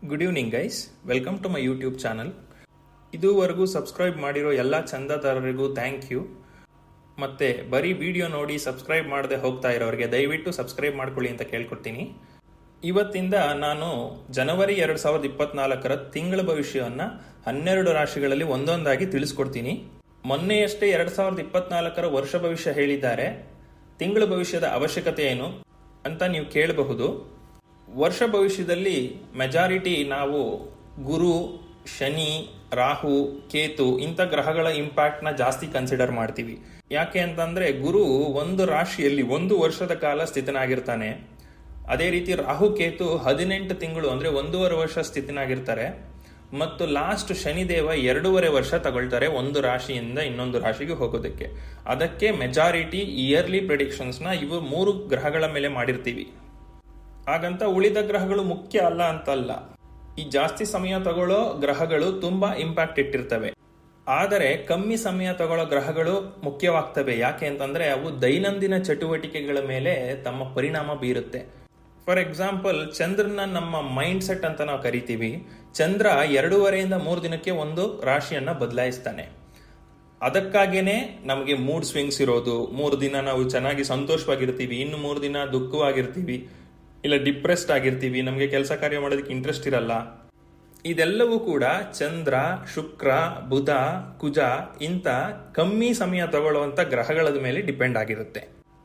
Good evening guys, welcome to my YouTube channel. ಇದುವರೆಗೂ subscribe ಮಾಡಿರೋ ಎಲ್ಲ ಚಂದಾದಾರರಿಗೂ ಥ್ಯಾಂಕ್ ಯು. ಮತ್ತೆ ಬರೀ ವಿಡಿಯೋ ನೋಡಿ ಸಬ್ಸ್ಕ್ರೈಬ್ ಮಾಡದೆ ಹೋಗ್ತಾ ಇರೋರಿಗೆ ದಯವಿಟ್ಟು ಸಬ್ಸ್ಕ್ರೈಬ್ ಮಾಡ್ಕೊಳ್ಳಿ ಅಂತ ಕೇಳ್ಕೊಡ್ತೀನಿ. ಇವತ್ತಿಂದ ನಾನು ಜನವರಿ 2024 ತಿಂಗಳ ಭವಿಷ್ಯವನ್ನು 12 ರಾಶಿಗಳಲ್ಲಿ ಒಂದೊಂದಾಗಿ ತಿಳಿಸ್ಕೊಡ್ತೀನಿ. ಮೊನ್ನೆಯಷ್ಟೇ 2024 ವರ್ಷ ಭವಿಷ್ಯ ಹೇಳಿದ್ದಾರೆ. ತಿಂಗಳ ಭವಿಷ್ಯದ ಅವಶ್ಯಕತೆ ಏನು ಅಂತ ನೀವು ಕೇಳಬಹುದು. ವರ್ಷ ಭವಿಷ್ಯದಲ್ಲಿ ಮೆಜಾರಿಟಿ ನಾವು ಗುರು, ಶನಿ, ರಾಹು, ಕೇತು ಇಂಥ ಗ್ರಹಗಳ ಇಂಪ್ಯಾಕ್ಟ್ನ ಜಾಸ್ತಿ ಕನ್ಸಿಡರ್ ಮಾಡ್ತೀವಿ. ಯಾಕೆ ಅಂತಂದ್ರೆ ಗುರು ಒಂದು ರಾಶಿಯಲ್ಲಿ 1 ವರ್ಷದ ಕಾಲ ಸ್ಥಿತನಾಗಿರ್ತಾನೆ. ಅದೇ ರೀತಿ ರಾಹು ಕೇತು 18 ತಿಂಗಳು ಅಂದ್ರೆ 1.5 ವರ್ಷ ಸ್ಥಿತನಾಗಿರ್ತಾರೆ. ಮತ್ತು ಲಾಸ್ಟ್ ಶನಿದೇವ 2.5 ವರ್ಷ ತಗೊಳ್ತಾರೆ ಒಂದು ರಾಶಿಯಿಂದ ಇನ್ನೊಂದು ರಾಶಿಗೆ ಹೋಗೋದಕ್ಕೆ. ಅದಕ್ಕೆ ಮೆಜಾರಿಟಿ ಇಯರ್ಲಿ ಪ್ರೆಡಿಕ್ಷನ್ಸ್ನ ಇವು 3 ಗ್ರಹಗಳ ಮೇಲೆ ಮಾಡಿರ್ತೀವಿ. ಹಾಗಂತ ಉಳಿದ ಗ್ರಹಗಳು ಮುಖ್ಯ ಅಲ್ಲ ಅಂತಲ್ಲ. ಈ ಜಾಸ್ತಿ ಸಮಯ ತಗೊಳ್ಳೋ ಗ್ರಹಗಳು ತುಂಬಾ ಇಂಪ್ಯಾಕ್ಟ್ ಇಟ್ಟಿರ್ತವೆ. ಆದರೆ ಕಮ್ಮಿ ಸಮಯ ತಗೊಳ್ಳೋ ಗ್ರಹಗಳು ಮುಖ್ಯವಾಗ್ತವೆ. ಯಾಕೆ ಅಂತಂದ್ರೆ ಅವು ದೈನಂದಿನ ಚಟುವಟಿಕೆಗಳ ಮೇಲೆ ತಮ್ಮ ಪರಿಣಾಮ ಬೀರುತ್ತೆ. ಫಾರ್ ಎಕ್ಸಾಂಪಲ್, ಚಂದ್ರನ ನಮ್ಮ ಮೈಂಡ್ ಸೆಟ್ ಅಂತ ನಾವು ಕರಿತೀವಿ. ಚಂದ್ರ 2.5 ಇಂದ 3 ದಿನಕ್ಕೆ ಒಂದು ರಾಶಿಯನ್ನ ಬದಲಾಯಿಸ್ತಾನೆ. ಅದಕ್ಕಾಗೇನೆ ನಮಗೆ ಮೂಡ್ ಸ್ವಿಂಗ್ಸ್ ಇರೋದು. 3 ದಿನ ನಾವು ಚೆನ್ನಾಗಿ ಸಂತೋಷವಾಗಿರ್ತೀವಿ, ಇನ್ನು 3 ದಿನ ದುಃಖವಾಗಿರ್ತೀವಿ, ಇಲ್ಲ ಡಿಪ್ರೆಸ್ಡ್ ಆಗಿರ್ತೀವಿ, ನಮಗೆ ಕೆಲಸ ಕಾರ್ಯ ಮಾಡೋದಕ್ಕೆ ಇಂಟ್ರೆಸ್ಟ್ ಇರಲ್ಲ. ಇದೆಲ್ಲವೂ ಕೂಡ ಚಂದ್ರ, ಶುಕ್ರ, ಬುಧ, ಕುಜ ಇಂಥ ಕಮ್ಮಿ ಸಮಯ ತಗೊಳ್ಳುವಂತ ಗ್ರಹಗಳ ಮೇಲೆ ಡಿಪೆಂಡ್ ಆಗಿರುತ್ತೆ.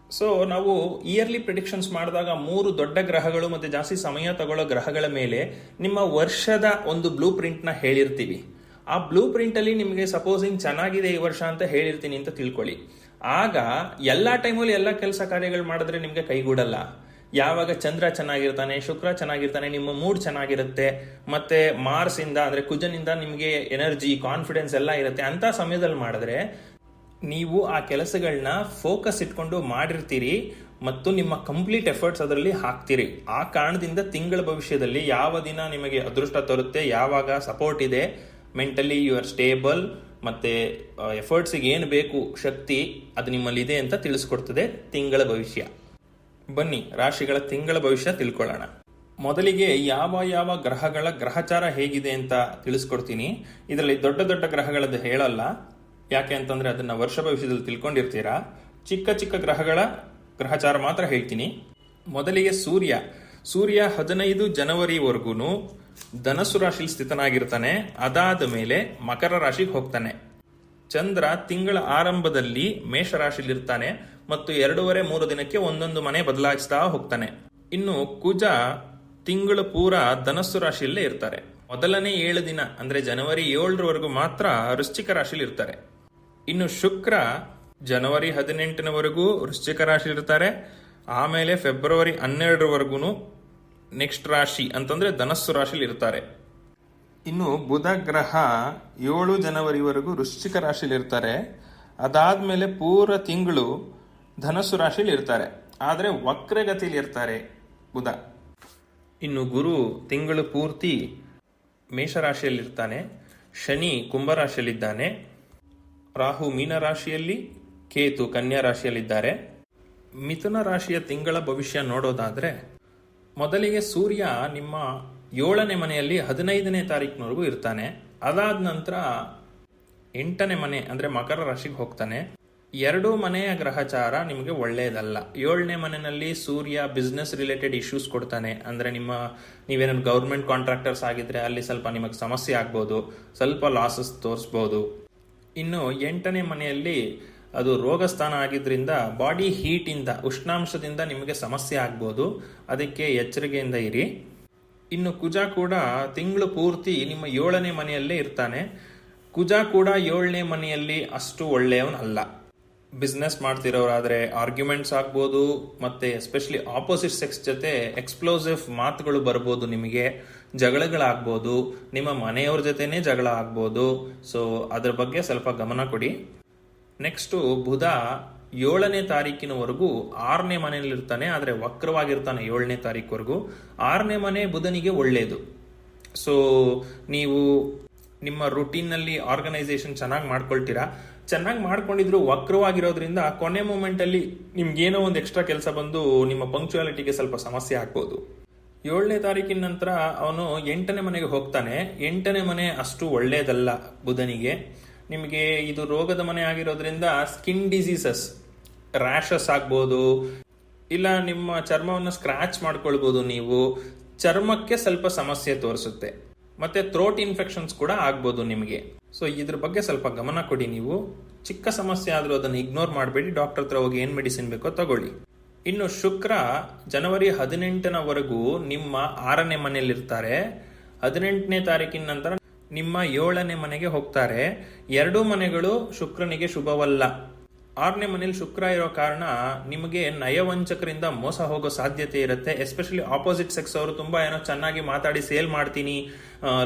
ಸೊ ನಾವು ಇಯರ್ಲಿ ಪ್ರಿಡಿಕ್ಷನ್ಸ್ ಮಾಡಿದಾಗ 3 ದೊಡ್ಡ ಗ್ರಹಗಳು ಮತ್ತೆ ಜಾಸ್ತಿ ಸಮಯ ತಗೊಳ್ಳೋ ಗ್ರಹಗಳ ಮೇಲೆ ನಿಮ್ಮ ವರ್ಷದ ಒಂದು ಬ್ಲೂ ಪ್ರಿಂಟ್ ನ ಹೇಳಿರ್ತೀವಿ. ಆ ಬ್ಲೂ ಪ್ರಿಂಟ್ ಅಲ್ಲಿ ನಿಮಗೆ ಸಪೋಸಿಂಗ್ ಚೆನ್ನಾಗಿದೆ ಈ ವರ್ಷ ಅಂತ ಹೇಳಿರ್ತೀನಿ ಅಂತ ತಿಳ್ಕೊಳ್ಳಿ. ಆಗ ಎಲ್ಲಾ ಟೈಮಲ್ಲಿ ಎಲ್ಲ ಕೆಲಸ ಕಾರ್ಯಗಳು ಮಾಡಿದ್ರೆ ನಿಮ್ಗೆ ಕೈಗೂಡಲ್ಲ. ಯಾವಾಗ ಚಂದ್ರ ಚೆನ್ನಾಗಿರ್ತಾನೆ, ಶುಕ್ರ ಚೆನ್ನಾಗಿರ್ತಾನೆ, ನಿಮ್ಮ ಮೂಡ್ ಚೆನ್ನಾಗಿರುತ್ತೆ, ಮತ್ತೆ ಮಾರ್ಸ್ ಇಂದ ಅಂದ್ರೆ ಕುಜನಿಂದ ನಿಮಗೆ ಎನರ್ಜಿ, ಕಾನ್ಫಿಡೆನ್ಸ್ ಎಲ್ಲ ಇರುತ್ತೆ. ಅಂತ ಸಮಯದಲ್ಲಿ ಮಾಡಿದ್ರೆ ನೀವು ಆ ಕೆಲಸಗಳನ್ನ ಫೋಕಸ್ ಇಟ್ಕೊಂಡು ಮಾಡಿರ್ತೀರಿ ಮತ್ತು ನಿಮ್ಮ ಕಂಪ್ಲೀಟ್ ಎಫರ್ಟ್ಸ್ ಅದರಲ್ಲಿ ಹಾಕ್ತೀರಿ. ಆ ಕಾರಣದಿಂದ ತಿಂಗಳ ಭವಿಷ್ಯದಲ್ಲಿ ಯಾವ ದಿನ ನಿಮಗೆ ಅದೃಷ್ಟ ತರುತ್ತೆ, ಯಾವಾಗ ಸಪೋರ್ಟ್ ಇದೆ, ಮೆಂಟಲಿ ಯು ಆರ್ ಸ್ಟೇಬಲ್, ಮತ್ತೆ ಎಫರ್ಟ್ಸಿಗೆ ಏನು ಬೇಕು ಶಕ್ತಿ ಅದು ನಿಮ್ಮಲ್ಲಿದೆ ಅಂತ ತಿಳಿಸ್ಕೊಡ್ತದೆ ತಿಂಗಳ ಭವಿಷ್ಯ. ಬನ್ನಿ ರಾಶಿಗಳ ತಿಂಗಳ ಭವಿಷ್ಯ ತಿಳ್ಕೊಳ್ಳೋಣ. ಮೊದಲಿಗೆ ಯಾವ ಯಾವ ಗ್ರಹಗಳ ಗ್ರಹಚಾರ ಹೇಗಿದೆ ಅಂತ ತಿಳಿಸ್ಕೊಡ್ತೀನಿ. ಇದರಲ್ಲಿ ದೊಡ್ಡ ದೊಡ್ಡ ಗ್ರಹಗಳದ್ದು ಹೇಳಲ್ಲ. ಯಾಕೆ ಅಂತಂದ್ರೆ ಅದನ್ನ ವರ್ಷ ಭವಿಷ್ಯದಲ್ಲಿ ತಿಳ್ಕೊಂಡಿರ್ತೀರಾ. ಚಿಕ್ಕ ಚಿಕ್ಕ ಗ್ರಹಗಳ ಗ್ರಹಚಾರ ಮಾತ್ರ ಹೇಳ್ತೀನಿ. ಮೊದಲಿಗೆ ಸೂರ್ಯ 15 ಜನವರಿವರೆಗೂ ಧನಸ್ಸು ರಾಶಿ ಸ್ಥಿತನಾಗಿರ್ತಾನೆ. ಅದಾದ ಮೇಲೆ ಮಕರ ರಾಶಿಗೆ ಹೋಗ್ತಾನೆ. ಚಂದ್ರ ತಿಂಗಳ ಆರಂಭದಲ್ಲಿ ಮೇಷ ರಾಶಿಲಿರ್ತಾನೆ ಮತ್ತು 2.5-3 ದಿನಕ್ಕೆ ಒಂದೊಂದು ಮನೆ ಬದಲಾಯಿಸ್ತಾ ಹೋಗ್ತಾನೆ. ಇನ್ನು ಕುಜ ತಿಂಗಳ ಪೂರ ಧನಸ್ಸು ರಾಶಿಯಲ್ಲೇ ಇರ್ತಾರೆ. ಮೊದಲನೇ 7 ದಿನ ಅಂದ್ರೆ ಜನವರಿ 7ರವರೆಗೂ ಮಾತ್ರ ವೃಶ್ಚಿಕ ರಾಶಿಲಿ ಇರ್ತಾರೆ. ಇನ್ನು ಶುಕ್ರ ಜನವರಿ 18ನವರೆಗೂ ವೃಶ್ಚಿಕ ರಾಶಿ ಇರ್ತಾರೆ. ಆಮೇಲೆ ಫೆಬ್ರವರಿ 12ರವರೆಗೂ ನೆಕ್ಸ್ಟ್ ರಾಶಿ ಅಂತಂದ್ರೆ ಧನಸ್ಸು ರಾಶಿಲಿ ಇರ್ತಾರೆ. ಇನ್ನು ಬುಧ ಗ್ರಹ 7 ಜನವರಿವರೆಗೂ ವೃಶ್ಚಿಕ ರಾಶಿಲಿ ಇರ್ತಾರೆ. ಅದಾದ್ಮೇಲೆ ಪೂರ ತಿಂಗಳು ಧನಸ್ಸು ರಾಶಿಲಿ ಇರ್ತಾರೆ. ಆದರೆ ವಕ್ರಗತಿಲಿ ಇರ್ತಾರೆ ಬುಧ. ಇನ್ನು ಗುರು ತಿಂಗಳು ಪೂರ್ತಿ ಮೇಷರಾಶಿಯಲ್ಲಿರ್ತಾನೆ. ಶನಿ ಕುಂಭರಾಶಿಯಲ್ಲಿದ್ದಾನೆ. ರಾಹು ಮೀನ ರಾಶಿಯಲ್ಲಿ, ಕೇತು ಕನ್ಯಾ ರಾಶಿಯಲ್ಲಿದ್ದಾರೆ. ಮಿಥುನ ರಾಶಿಯ ತಿಂಗಳ ಭವಿಷ್ಯ ನೋಡೋದಾದ್ರೆ ಮೊದಲಿಗೆ ಸೂರ್ಯ ನಿಮ್ಮ 7ನೇ ಮನೆಯಲ್ಲಿ 15ನೇ ತಾರೀಕಿನವರೆಗೂ ಇರ್ತಾನೆ. ಅದಾದ ನಂತರ 8ನೇ ಮನೆ ಅಂದ್ರೆ ಮಕರ ರಾಶಿಗೆ ಹೋಗ್ತಾನೆ. 2 ಮನೆಯ ಗ್ರಹಚಾರ ನಿಮಗೆ ಒಳ್ಳೆಯದಲ್ಲ. 7ನೇ ಮನೆಯಲ್ಲಿ ಸೂರ್ಯ ಬಿಸ್ನೆಸ್ ರಿಲೇಟೆಡ್ ಇಶ್ಯೂಸ್ ಕೊಡ್ತಾನೆ. ಅಂದ್ರೆ ನೀವೇನಾದ್ರು ಗೌರ್ಮೆಂಟ್ ಕಾಂಟ್ರಾಕ್ಟರ್ಸ್ ಆಗಿದ್ರೆ ಅಲ್ಲಿ ಸ್ವಲ್ಪ ನಿಮಗೆ ಸಮಸ್ಯೆ ಆಗ್ಬೋದು, ಸ್ವಲ್ಪ ಲಾಸಸ್ ತೋರಿಸ್ಬೋದು. ಇನ್ನು 8ನೇ ಮನೆಯಲ್ಲಿ ಅದು ರೋಗ ಸ್ಥಾನ ಆಗಿದ್ರಿಂದ ಬಾಡಿ ಹೀಟ್ ಇಂದ, ಉಷ್ಣಾಂಶದಿಂದ ನಿಮಗೆ ಸಮಸ್ಯೆ ಆಗ್ಬೋದು. ಅದಕ್ಕೆ ಎಚ್ಚರಿಕೆಯಿಂದ ಇರಿ. ಇನ್ನು ಕುಜ ಕೂಡ ತಿಂಗಳು ಪೂರ್ತಿ ನಿಮ್ಮ 7ನೇ ಮನೆಯಲ್ಲೇ ಇರ್ತಾನೆ. ಕುಜ ಕೂಡ 7ನೇ ಮನೆಯಲ್ಲಿ ಅಷ್ಟು ಒಳ್ಳೆಯವನಲ್ಲ. ಬಿಸ್ನೆಸ್ ಮಾಡ್ತಿರೋರಾದ್ರೆ ಆರ್ಗ್ಯುಮೆಂಟ್ಸ್ ಆಗ್ಬೋದು, ಮತ್ತೆ ಎಸ್ಪೆಷಲಿ ಆಪೋಸಿಟ್ ಸೆಕ್ಸ್ ಜೊತೆ ಎಕ್ಸ್ಪ್ಲೋಸಿವ್ ಮಾತುಗಳು ಬರ್ಬೋದು, ನಿಮಗೆ ಜಗಳಗಳಾಗ್ಬೋದು, ನಿಮ್ಮ ಮನೆಯವ್ರ ಜೊತೆನೇ ಜಗಳ ಆಗ್ಬೋದು. ಸೊ ಅದ್ರ ಬಗ್ಗೆ ಸ್ವಲ್ಪ ಗಮನ ಕೊಡಿ. ನೆಕ್ಸ್ಟು ಬುಧ 7ನೇ ತಾರೀಕಿನವರೆಗೂ 6ನೇ ಮನೆಯಲ್ಲಿ ಇರ್ತಾನೆ. ಆದರೆ ವಕ್ರವಾಗಿರ್ತಾನೆ 7ನೇ ತಾರೀಕುವರೆಗೂ. 6ನೇ ಮನೆ ಬುಧನಿಗೆ ಒಳ್ಳೆಯದು. ಸೊ ನೀವು ನಿಮ್ಮ ರುಟೀನ್ನಲ್ಲಿ ಆರ್ಗನೈಸೇಷನ್ ಚೆನ್ನಾಗಿ ಮಾಡ್ಕೊಳ್ತೀರಾ. ಚೆನ್ನಾಗಿ ಮಾಡ್ಕೊಂಡಿದ್ರು ವಕ್ರವಾಗಿರೋದ್ರಿಂದ ಕೊನೆ ಮೂಮೆಂಟ್ ಅಲ್ಲಿ ನಿಮ್ಗೇನೋ ಒಂದು ಎಕ್ಸ್ಟ್ರಾ ಕೆಲಸ ಬಂದು ನಿಮ್ಮ ಪಂಕ್ಚುಯಾಲಿಟಿಗೆ ಸ್ವಲ್ಪ ಸಮಸ್ಯೆ ಆಗ್ಬೋದು. 7ನೇ ತಾರೀಕಿನ ನಂತರ ಅವನು 8ನೇ ಮನೆಗೆ ಹೋಗ್ತಾನೆ. 8ನೇ ಮನೆ ಅಷ್ಟು ಒಳ್ಳೆಯದಲ್ಲ ಬುಧನಿಗೆ. ನಿಮಗೆ ಇದು ರೋಗದ ಮನೆ ಆಗಿರೋದ್ರಿಂದ ಸ್ಕಿನ್ ಡಿಸೀಸಸ್, ರ್ಯಾಷಸ್ ಆಗ್ಬೋದು, ಇಲ್ಲ ನಿಮ್ಮ ಚರ್ಮವನ್ನು ಸ್ಕ್ರಾಚ್ ಮಾಡ್ಕೊಳ್ಬೋದು. ನೀವು ಚರ್ಮಕ್ಕೆ ಸ್ವಲ್ಪ ಸಮಸ್ಯೆ ತೋರಿಸುತ್ತೆ, ಮತ್ತೆ ಥ್ರೋಟ್ ಇನ್ಫೆಕ್ಷನ್ಸ್ ಕೂಡ ಆಗ್ಬೋದು ನಿಮಗೆ. ಸೊ ಇದ್ರ ಬಗ್ಗೆ ಸ್ವಲ್ಪ ಗಮನ ಕೊಡಿ. ನೀವು ಚಿಕ್ಕ ಸಮಸ್ಯೆ ಆದರೂ ಅದನ್ನು ಇಗ್ನೋರ್ ಮಾಡಬೇಡಿ, ಡಾಕ್ಟರ್ ಹತ್ರ ಹೋಗಿ ಏನು ಮೆಡಿಸಿನ್ ಬೇಕೋ ತಗೊಳ್ಳಿ. ಇನ್ನು ಶುಕ್ರ ಜನವರಿ 18ನವರೆಗೂ ನಿಮ್ಮ 6ನೇ ಮನೆಯಲ್ಲಿರ್ತಾರೆ. 18ನೇ ತಾರೀಕಿನ ನಂತರ ನಿಮ್ಮ 7ನೇ ಮನೆಗೆ ಹೋಗ್ತಾರೆ. 2 ಮನೆಗಳು ಶುಕ್ರನಿಗೆ ಶುಭವಲ್ಲ. 6ನೇ ಮನೇಲಿ ಶುಕ್ರ ಇರೋ ಕಾರಣ ನಿಮಗೆ ನಯವಂಚಕರಿಂದ ಮೋಸ ಹೋಗೋ ಸಾಧ್ಯತೆ ಇರುತ್ತೆ. ಎಸ್ಪೆಷಲಿ ಆಪೋಸಿಟ್ ಸೆಕ್ಸ್ ಅವರು ತುಂಬಾ ಏನೋ ಚೆನ್ನಾಗಿ ಮಾತಾಡಿ ಸೇಲ್ ಮಾಡ್ತೀನಿ,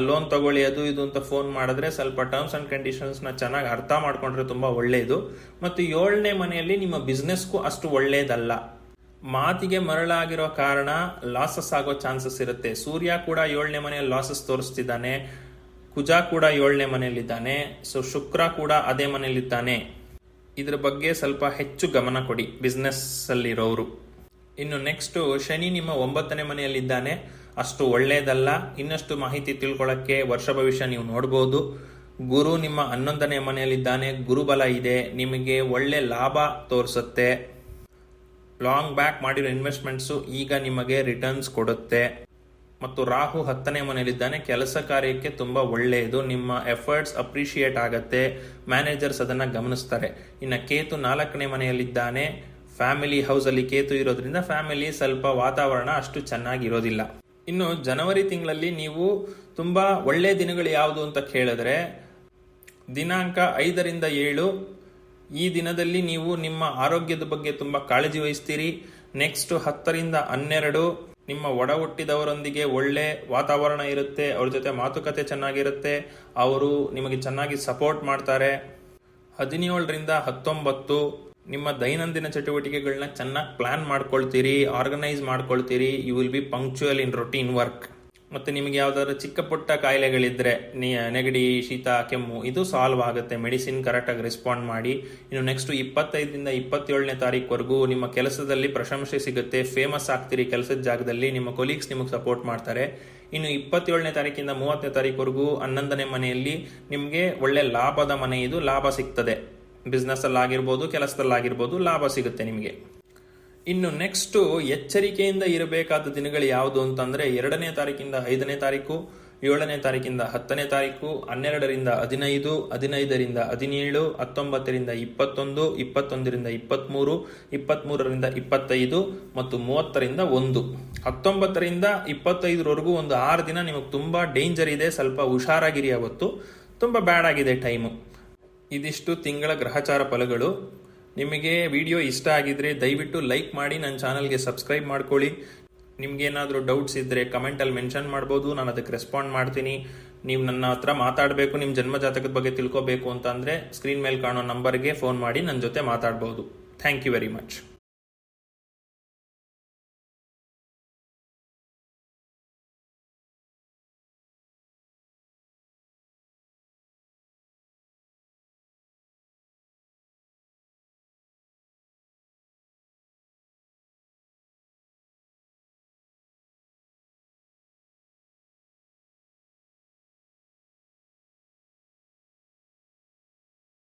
ಲೋನ್ ತಗೊಳ್ಳಿ, ಅದು ಇದು ಅಂತ ಫೋನ್ ಮಾಡಿದ್ರೆ ಸ್ವಲ್ಪ ಟರ್ಮ್ಸ್ ಅಂಡ್ ಕಂಡೀಷನ್ಸ್ ನ ಚೆನ್ನಾಗಿ ಅರ್ಥ ಮಾಡ್ಕೊಂಡ್ರೆ ತುಂಬಾ ಒಳ್ಳೆಯದು. ಮತ್ತು 7ನೇ ಮನೆಯಲ್ಲಿ ನಿಮ್ಮ ಬಿಸ್ನೆಸ್ಗೂ ಅಷ್ಟು ಒಳ್ಳೆಯದಲ್ಲ. ಮಾತಿಗೆ ಮರಳಾಗಿರೋ ಕಾರಣ ಲಾಸಸ್ ಆಗೋ ಚಾನ್ಸಸ್ ಇರುತ್ತೆ. ಸೂರ್ಯ ಕೂಡ 7ನೇ ಮನೆಯಲ್ಲಿ ಲಾಸಸ್ ತೋರಿಸ್ತಿದ್ದಾನೆ, ಕುಜ ಕೂಡ 7ನೇ ಮನೆಯಲ್ಲಿದ್ದಾನೆ, ಸೊ ಶುಕ್ರ ಕೂಡ ಅದೇ ಮನೆಯಲ್ಲಿದ್ದಾನೆ. ಇದ್ರ ಬಗ್ಗೆ ಸ್ವಲ್ಪ ಹೆಚ್ಚು ಗಮನ ಕೊಡಿ ಬಿಸ್ನೆಸ್ ಅಲ್ಲಿರೋರು. ಇನ್ನು ನೆಕ್ಸ್ಟ್ ಶನಿ ನಿಮ್ಮ 9ನೇ ಮನೆಯಲ್ಲಿದ್ದಾನೆ, ಅಷ್ಟು ಒಳ್ಳೆಯದಲ್ಲ. ಇನ್ನಷ್ಟು ಮಾಹಿತಿ ತಿಳ್ಕೊಳ್ಳೋಕ್ಕೆ ವರ್ಷ ಭವಿಷ್ಯ ನೀವು ನೋಡ್ಬೋದು. ಗುರು ನಿಮ್ಮ 11ನೇ ಮನೆಯಲ್ಲಿದ್ದಾನೆ, ಗುರುಬಲ ಇದೆ, ನಿಮಗೆ ಒಳ್ಳೆ ಲಾಭ ತೋರಿಸುತ್ತೆ. ಲಾಂಗ್ ಬ್ಯಾಕ್ ಮಾಡಿರೋ ಇನ್ವೆಸ್ಟ್ಮೆಂಟ್ಸು ಈಗ ನಿಮಗೆ ರಿಟರ್ನ್ಸ್ ಕೊಡುತ್ತೆ. ಮತ್ತು ರಾಹು 10ನೇ ಮನೆಯಲ್ಲಿದ್ದಾನೆ, ಕೆಲಸ ಕಾರ್ಯಕ್ಕೆ ತುಂಬಾ ಒಳ್ಳೆಯದು, ನಿಮ್ಮ ಎಫರ್ಟ್ಸ್ ಅಪ್ರಿಷಿಯೇಟ್ ಆಗುತ್ತೆ, ಮ್ಯಾನೇಜರ್ಸ್ ಅದನ್ನ ಗಮನಿಸ್ತಾರೆ. ಇನ್ನು ಕೇತು 4ನೇ ಮನೆಯಲ್ಲಿದ್ದಾನೆ, ಫ್ಯಾಮಿಲಿ ಹೌಸ್ ಅಲ್ಲಿ ಕೇತು ಇರೋದ್ರಿಂದ ಫ್ಯಾಮಿಲಿ ಸ್ವಲ್ಪ ವಾತಾವರಣ ಅಷ್ಟು ಚೆನ್ನಾಗಿರೋದಿಲ್ಲ. ಇನ್ನು ಜನವರಿ ತಿಂಗಳಲ್ಲಿ ನೀವು ತುಂಬಾ ಒಳ್ಳೆಯ ದಿನಗಳು ಯಾವುದು ಅಂತ ಕೇಳಿದ್ರೆ ದಿನಾಂಕ 5ರಿಂದ 7 ಈ ದಿನದಲ್ಲಿ ನೀವು ನಿಮ್ಮ ಆರೋಗ್ಯದ ಬಗ್ಗೆ ತುಂಬಾ ಕಾಳಜಿ ವಹಿಸ್ತೀರಿ. ನೆಕ್ಸ್ಟ್ 10ರಿಂದ 12 ನಿಮ್ಮ ಒಡ ಹುಟ್ಟಿದವರೊಂದಿಗೆ ಒಳ್ಳೆ ವಾತಾವರಣ ಇರುತ್ತೆ, ಅವ್ರ ಜೊತೆ ಮಾತುಕತೆ ಚೆನ್ನಾಗಿರುತ್ತೆ, ಅವರು ನಿಮಗೆ ಚೆನ್ನಾಗಿ ಸಪೋರ್ಟ್ ಮಾಡ್ತಾರೆ. 17ರಿಂದ 19 ನಿಮ್ಮ ದೈನಂದಿನ ಚಟುವಟಿಕೆಗಳನ್ನ ಚೆನ್ನಾಗಿ ಪ್ಲಾನ್ ಮಾಡ್ಕೊಳ್ತೀರಿ, ಆರ್ಗನೈಸ್ ಮಾಡ್ಕೊಳ್ತೀರಿ. You will be punctual in routine work. ಮತ್ತೆ ನಿಮಗೆ ಯಾವ್ದಾದ್ರು ಚಿಕ್ಕ ಪುಟ್ಟ ಕಾಯಿಲೆಗಳಿದ್ರೆ ನೆಗಡಿ, ಶೀತ, ಕೆಮ್ಮು, ಇದು ಸಾಲ್ವ್ ಆಗುತ್ತೆ, ಮೆಡಿಸಿನ್ ಕರೆಕ್ಟಾಗಿ ರೆಸ್ಪಾಂಡ್ ಮಾಡಿ. ಇನ್ನು ನೆಕ್ಸ್ಟ್ 25ರಿಂದ 27ನೇ ತಾರೀಕುವರೆಗೂ ನಿಮ್ಮ ಕೆಲಸದಲ್ಲಿ ಪ್ರಶಂಸೆ ಸಿಗುತ್ತೆ, ಫೇಮಸ್ ಆಗ್ತೀರಿ ಕೆಲಸದ ಜಾಗದಲ್ಲಿ, ನಿಮ್ಮ ಕೊಲೀಗ್ಸ್ ನಿಮಗೆ ಸಪೋರ್ಟ್ ಮಾಡ್ತಾರೆ. ಇನ್ನು 27ನೇ ತಾರೀಕಿಂದ 30ನೇ ತಾರೀಕುವರೆಗೂ 11ನೇ ಮನೆಯಲ್ಲಿ ನಿಮಗೆ ಒಳ್ಳೆ ಲಾಭದ ಮನೆ, ಇದು ಲಾಭ ಸಿಗ್ತದೆ. ಬಿಸ್ನೆಸ್ ಅಲ್ಲಿ ಆಗಿರ್ಬೋದು, ಕೆಲಸದಲ್ಲಾಗಿರ್ಬೋದು, ಲಾಭ ಸಿಗುತ್ತೆ ನಿಮಗೆ. ಇನ್ನು ನೆಕ್ಸ್ಟ್ ಎಚ್ಚರಿಕೆಯಿಂದ ಇರಬೇಕಾದ ದಿನಗಳು ಯಾವುದು ಅಂತಂದ್ರೆ 2ನೇ ತಾರೀಕಿಂದ 5ನೇ ತಾರೀಕು, 7ನೇ ತಾರೀಕಿಂದ 10ನೇ ತಾರೀಕು, 12ರಿಂದ 15, 15ರಿಂದ 17, 19ರಿಂದ 21, 21ರಿಂದ 23, 23ರಿಂದ 25 ಮತ್ತು 30ರಿಂದ 1. 19ರಿಂದ 25ರವರೆಗೂ ಒಂದು 6 ದಿನ ನಿಮಗೆ ತುಂಬಾ ಡೇಂಜರ್ ಇದೆ, ಸ್ವಲ್ಪ ಹುಷಾರಾಗಿರಿ. ಅವತ್ತು ತುಂಬಾ ಬ್ಯಾಡ್ ಆಗಿದೆ ಟೈಮು. ಇದಿಷ್ಟು ತಿಂಗಳ ಗ್ರಹಚಾರ ಫಲಗಳು. ನಿಮಗೆ ವಿಡಿಯೋ ಇಷ್ಟ ಆಗಿದ್ರೆ ದಯವಿಟ್ಟು ಲೈಕ್ ಮಾಡಿ, ನನ್ನ ಚಾನಲ್ಗೆ ಸಬ್ಸ್ಕ್ರೈಬ್ ಮಾಡ್ಕೊಳ್ಳಿ. ನಿಮ್ಗೇನಾದರೂ ಡೌಟ್ಸ್ ಇದ್ದರೆ ಕಮೆಂಟಲ್ಲಿ ಮೆನ್ಷನ್ ಮಾಡ್ಬೋದು, ನಾನು ಅದಕ್ಕೆ ರೆಸ್ಪಾಂಡ್ ಮಾಡ್ತೀನಿ. ನೀವು ನನ್ನ ಹತ್ರ ಮಾತಾಡಬೇಕು, ನಿಮ್ಮ ಜನ್ಮ ಜಾತಕದ ಬಗ್ಗೆ ತಿಳ್ಕೋಬೇಕು ಅಂತ ಅಂದರೆ ಸ್ಕ್ರೀನ್ ಮೇಲೆ ಕಾಣೋ ನಂಬರ್ಗೆ ಫೋನ್ ಮಾಡಿ ನನ್ನ ಜೊತೆ ಮಾತಾಡ್ಬೋದು. Thank you very much.